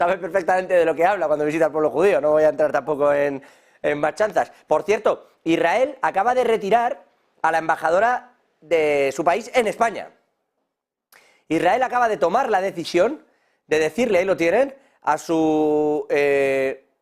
sabe perfectamente de lo que habla cuando visita al pueblo judío. No voy a entrar tampoco en machanzas. Por cierto, Israel acaba de retirar a la embajadora de su país en España. Israel acaba de tomar la decisión de decirle, ahí lo tienen, a su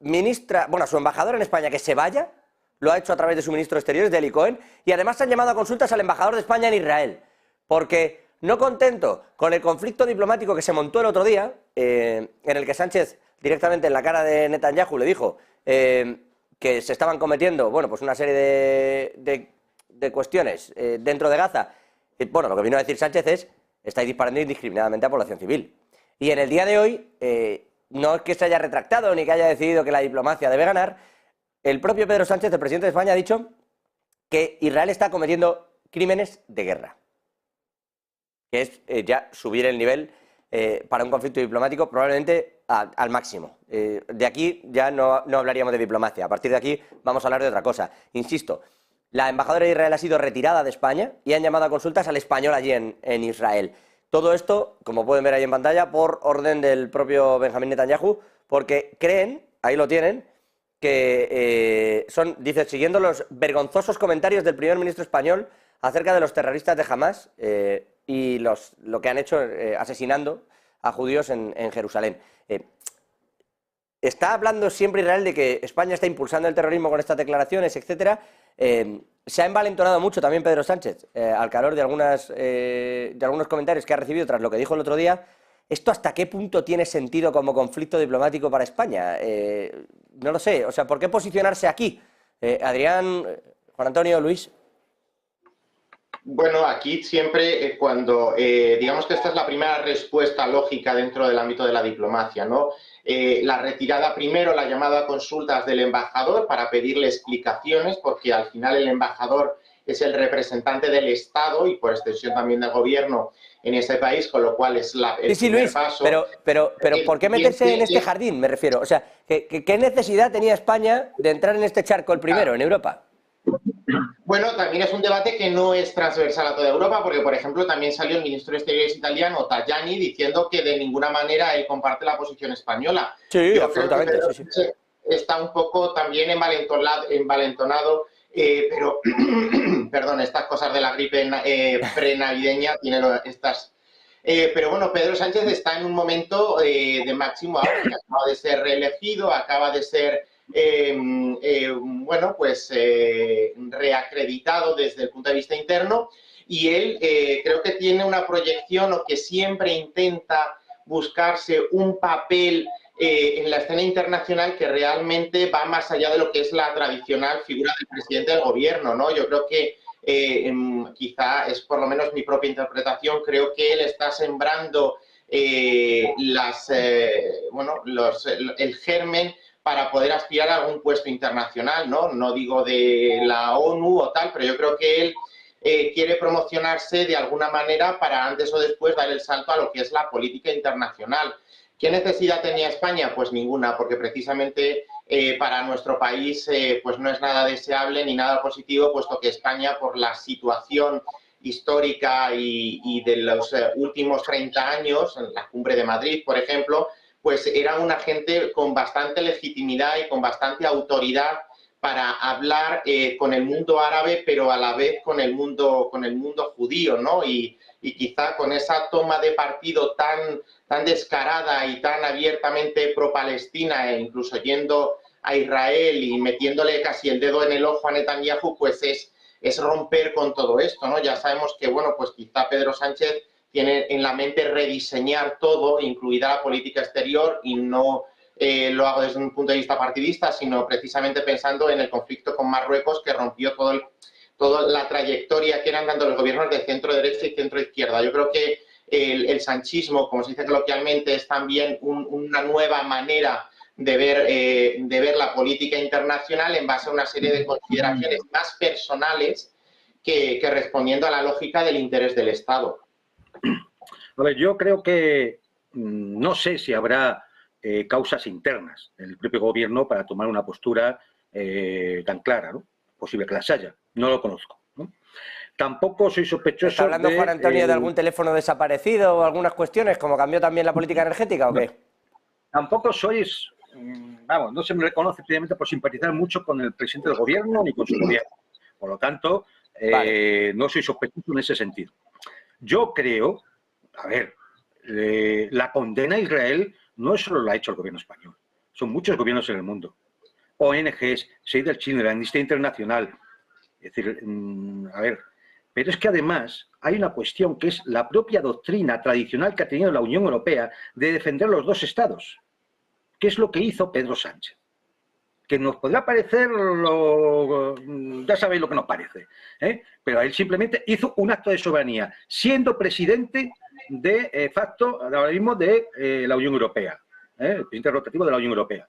ministra, bueno, a su embajadora en España que se vaya. Lo ha hecho a través de su ministro de Exteriores, de Eli Cohen, y además se han llamado a consultas al embajador de España en Israel, porque no contento con el conflicto diplomático que se montó el otro día, en el que Sánchez directamente en la cara de Netanyahu le dijo que se estaban cometiendo, bueno, pues una serie de cuestiones dentro de Gaza. Bueno, lo que vino a decir Sánchez es: estáis disparando indiscriminadamente a población civil. Y en el día de hoy, no es que se haya retractado ni que haya decidido que la diplomacia debe ganar. El propio Pedro Sánchez, el presidente de España, ha dicho que Israel está cometiendo crímenes de guerra, que es ya subir el nivel para un conflicto diplomático probablemente al máximo. De aquí ya no hablaríamos de diplomacia, a partir de aquí vamos a hablar de otra cosa. Insisto, la embajadora de Israel ha sido retirada de España y han llamado a consultas al español allí en Israel. Todo esto, como pueden ver ahí en pantalla, por orden del propio Benjamín Netanyahu, porque creen, ahí lo tienen, que dice, siguiendo los vergonzosos comentarios del primer ministro español acerca de los terroristas de Hamas y lo que han hecho asesinando a judíos en Jerusalén. Está hablando siempre Israel de que España está impulsando el terrorismo con estas declaraciones, etcétera. Se ha envalentonado mucho también Pedro Sánchez al calor de algunos comentarios que ha recibido tras lo que dijo el otro día. ¿Esto hasta qué punto tiene sentido como conflicto diplomático para España? No lo sé. O sea, ¿por qué posicionarse aquí? Adrián, Juan Antonio, Luis. Bueno, aquí siempre cuando, digamos que esta es la primera respuesta lógica dentro del ámbito de la diplomacia, ¿no? La retirada primero, la llamada a consultas del embajador para pedirle explicaciones, porque al final el embajador es el representante del Estado y por extensión también del gobierno en ese país, con lo cual es el primer Luis, paso. Pero ¿por qué meterse en este jardín, me refiero? O sea, ¿qué necesidad tenía España de entrar en este charco el primero, en Europa? Bueno, también es un debate que no es transversal a toda Europa, porque, por ejemplo, también salió el ministro de Exteriores italiano, Tajani, diciendo que de ninguna manera él comparte la posición española. Sí, yo absolutamente. creo que Pedro está un poco también envalentonado, pero, perdón, estas cosas de la gripe prenavideña tienen estas... pero bueno, Pedro Sánchez está en un momento de máximo auge, acaba de ser reelegido, acaba de ser... bueno, pues reacreditado desde el punto de vista interno, y él creo que tiene una proyección o que siempre intenta buscarse un papel en la escena internacional que realmente va más allá de lo que es la tradicional figura del presidente del gobierno, ¿no? Yo creo que quizá es por lo menos mi propia interpretación, creo que él está sembrando el germen para poder aspirar a algún puesto internacional, ¿no? No digo de la ONU o tal, pero yo creo que él quiere promocionarse de alguna manera para antes o después dar el salto a lo que es la política internacional. ¿Qué necesidad tenía España? Pues ninguna, porque precisamente para nuestro país pues no es nada deseable ni nada positivo, puesto que España, por la situación histórica y de los últimos 30 años, en la Cumbre de Madrid, por ejemplo, pues era una gente con bastante legitimidad y con bastante autoridad para hablar con el mundo árabe, pero a la vez con el mundo judío, ¿no? Y quizá con esa toma de partido tan descarada y tan abiertamente pro-Palestina, e incluso yendo a Israel y metiéndole casi el dedo en el ojo a Netanyahu, pues es romper con todo esto, ¿no? Ya sabemos que, bueno, pues quizá Pedro Sánchez tiene en la mente rediseñar todo, incluida la política exterior, y no lo hago desde un punto de vista partidista, sino precisamente pensando en el conflicto con Marruecos, que rompió toda la trayectoria que eran tanto los gobiernos de centro-derecha y centro-izquierda. Yo creo que el sanchismo, como se dice coloquialmente, es también una nueva manera de ver la política internacional en base a una serie de consideraciones más personales que respondiendo a la lógica del interés del Estado. A ver, yo creo que no sé si habrá causas internas en el propio gobierno para tomar una postura tan clara, ¿no? Posible que las haya, no lo conozco, ¿no? Tampoco soy sospechoso. ¿Está hablando Juan Antonio de algún teléfono desaparecido o algunas cuestiones, como cambió también la política energética o qué? tampoco sois, vamos, no se me reconoce precisamente por simpatizar mucho con el presidente del gobierno ni con su gobierno. Por lo tanto, no soy sospechoso en ese sentido. Yo creo, a ver, la condena a Israel no solo la ha hecho el gobierno español, son muchos gobiernos en el mundo. ONGs, Save the Children, Amnistía Internacional. Es decir, a ver, pero es que además hay una cuestión que es la propia doctrina tradicional que ha tenido la Unión Europea de defender los dos estados. ¿Qué es lo que hizo Pedro Sánchez? Que nos podrá parecer, ya sabéis lo que nos parece, pero él simplemente hizo un acto de soberanía, siendo presidente de facto ahora mismo de la Unión Europea, el presidente rotativo de la Unión Europea.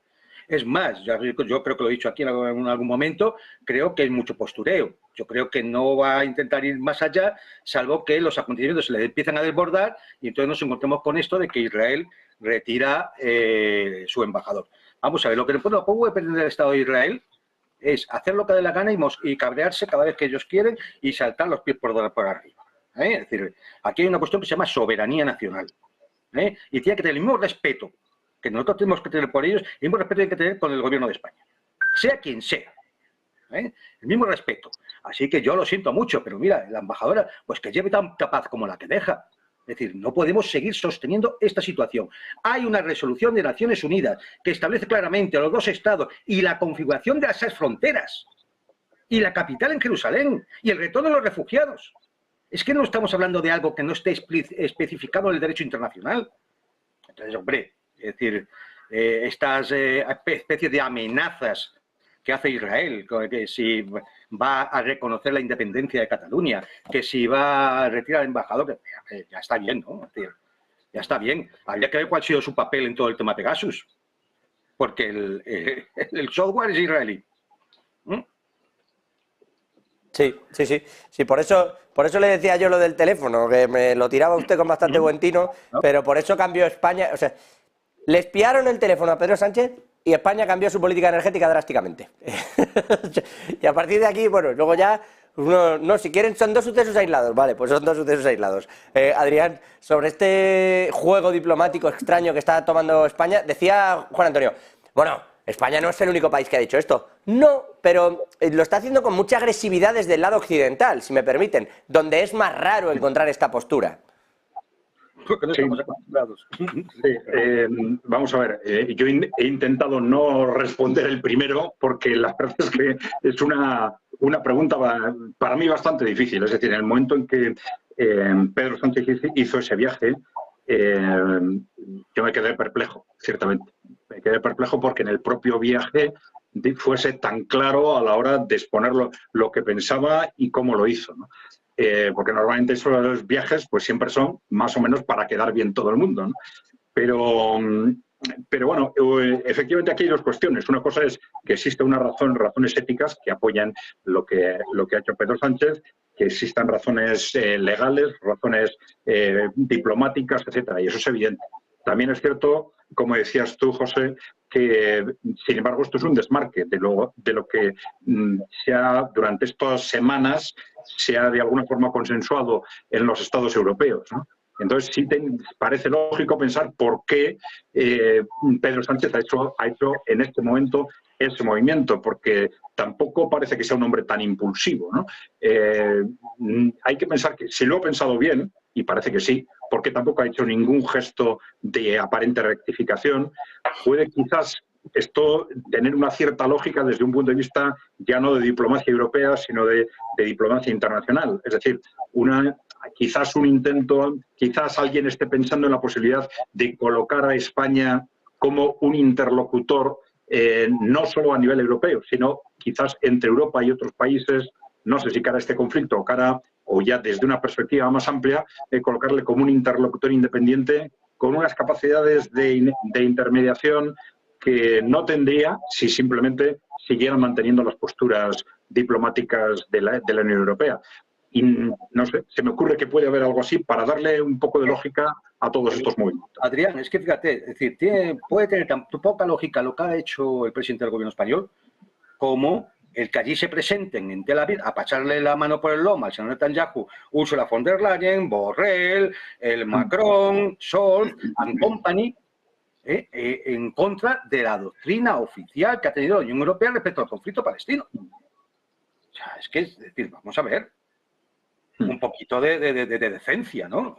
Es más, yo creo que lo he dicho aquí en algún momento, creo que es mucho postureo. Yo creo que no va a intentar ir más allá, salvo que los acontecimientos se le empiezan a desbordar y entonces nos encontremos con esto de que Israel retira su embajador. Vamos a ver, lo que no puede pretender el Estado de Israel es hacer lo que dé la gana y cabrearse cada vez que ellos quieren y saltar los pies por arriba. Es decir, aquí hay una cuestión que se llama soberanía nacional. Y tiene que tener el mismo respeto que nosotros tenemos que tener por ellos, el mismo respeto que hay que tener con el gobierno de España. Sea quien sea. El mismo respeto. Así que yo lo siento mucho, pero mira, la embajadora, pues que lleve tanta paz como la que deja. Es decir, no podemos seguir sosteniendo esta situación. Hay una resolución de Naciones Unidas que establece claramente a los dos estados y la configuración de esas fronteras y la capital en Jerusalén y el retorno de los refugiados. Es que no estamos hablando de algo que no esté especificado en el derecho internacional. Entonces, hombre, es decir, estas especies de amenazas que hace Israel, que si va a reconocer la independencia de Cataluña, que si va a retirar al embajador, ya está bien, ¿no? Es decir, ya está bien. Habría que ver cuál ha sido su papel en todo el tema Pegasus, porque el software es israelí. Sí, por eso le decía yo lo del teléfono, que me lo tiraba usted con bastante buen tino, pero por eso cambió España. O sea, le espiaron el teléfono a Pedro Sánchez y España cambió su política energética drásticamente. Y a partir de aquí, bueno, luego ya, no, si quieren son dos sucesos aislados, vale, pues son dos sucesos aislados. Adrián, sobre este juego diplomático extraño que está tomando España, decía Juan Antonio, bueno, España no es el único país que ha dicho esto. No, pero lo está haciendo con mucha agresividad desde el lado occidental, si me permiten, donde es más raro encontrar esta postura. Porque no estamos acostumbrados. Sí, vamos a ver, yo he intentado no responder el primero porque la verdad es que es una pregunta para mí bastante difícil. Es decir, en el momento en que Pedro Sánchez hizo ese viaje, yo me quedé perplejo, ciertamente. Me quedé perplejo porque en el propio viaje fuese tan claro a la hora de exponer lo que pensaba y cómo lo hizo, ¿no? Porque normalmente esos viajes pues siempre son más o menos para quedar bien todo el mundo, ¿no? Pero bueno, efectivamente aquí hay dos cuestiones. Una cosa es que existe razones éticas que apoyan lo que ha hecho Pedro Sánchez, que existan razones legales, razones diplomáticas, etcétera, y eso es evidente. También es cierto, como decías tú, José, que sin embargo esto es un desmarque de lo que durante estas semanas se ha de alguna forma consensuado en los estados europeos, ¿no? Entonces sí parece lógico pensar por qué Pedro Sánchez ha hecho en este momento ese movimiento, porque tampoco parece que sea un hombre tan impulsivo, ¿no? Hay que pensar que si lo ha pensado bien, y parece que sí, porque tampoco ha hecho ningún gesto de aparente rectificación, puede quizás esto tener una cierta lógica desde un punto de vista ya no de diplomacia europea, sino de diplomacia internacional. Es decir, quizás un intento, quizás alguien esté pensando en la posibilidad de colocar a España como un interlocutor, no solo a nivel europeo, sino quizás entre Europa y otros países, no sé si cara a este conflicto o ya desde una perspectiva más amplia, colocarle como un interlocutor independiente con unas capacidades de intermediación que no tendría si simplemente siguieran manteniendo las posturas diplomáticas de la Unión Europea. Y no sé, se me ocurre que puede haber algo así para darle un poco de lógica a todos estos movimientos. Adrián, es que fíjate, es decir, puede tener tan poca lógica lo que ha hecho el presidente del gobierno español como el que allí se presenten en Tel Aviv a pasarle la mano por el lomo al señor Netanyahu, Ursula von der Leyen, Borrell, el Macron, Scholz and company. en contra de la doctrina oficial que ha tenido la Unión Europea respecto al conflicto palestino. O sea, es decir, vamos a ver, un poquito de decencia, ¿no?